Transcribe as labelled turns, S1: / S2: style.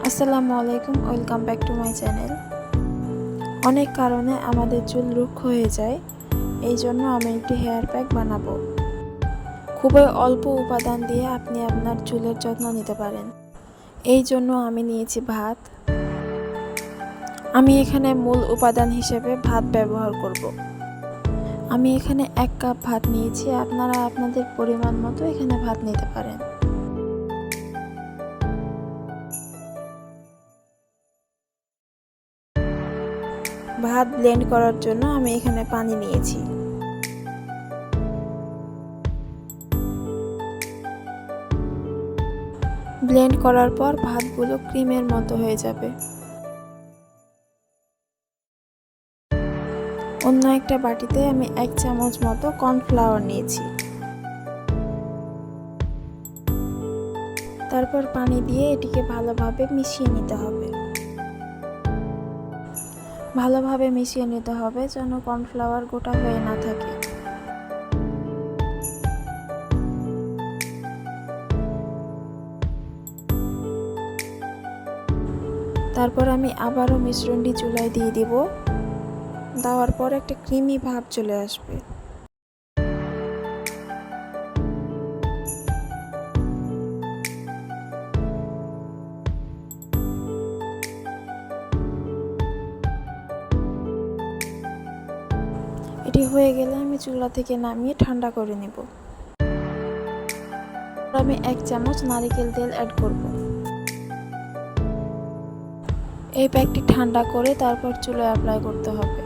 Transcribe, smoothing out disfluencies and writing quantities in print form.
S1: আসসালামু আলাইকুম, welcome back to my channel. অনেক কারণে আমাদের চুল রুক্ষ হয়ে যায়, এই জন্য আমি একটি হেয়ার প্যাক বানাবো। খুবই অল্প উপাদান দিয়ে আপনি আপনার চুলের যত্ন নিতে পারেন। এই জন্য আমি নিয়েছি ভাত। আমি এখানে মূল উপাদান হিসেবে ভাত ব্যবহার করব। আমি এখানে 1 কাপ ভাত নিয়েছি, আপনারা আপনাদের পরিমাণ মতো এখানে ভাত নিতে পারেন। ভাত ব্লেন্ড করার জন্য আমি এখানে পানি নিয়েছি। ব্লেন্ড করার পর ভাতগুলো ক্রিমের মতো হয়ে যাবে। অন্য একটা বাটিতে আমি 1 চামচ মতো কর্নফ্লাওয়ার নিয়েছি। তারপর পানি দিয়ে এটিকে ভালোভাবে মিশিয়ে নিতে হবে। ভালোভাবে মিশিয়ে নিতে হবে যেন কর্নফ্লাওয়ার গোটা হয়ে না থাকে। তারপর আমি আবারও মিশ্রণটি চুলায় দিয়ে দিব। দেওয়ার পর একটা ক্রিমি ভাব চলে আসবে। এটি হয়ে গেলে আমি চুলা থেকে নামিয়ে ঠান্ডা করে নেব। আমি 1 চামচ নারকেল তেল অ্যাড করব। এই প্যাকটি ঠান্ডা করে তারপর চুলায় অ্যাপ্লাই করতে হবে।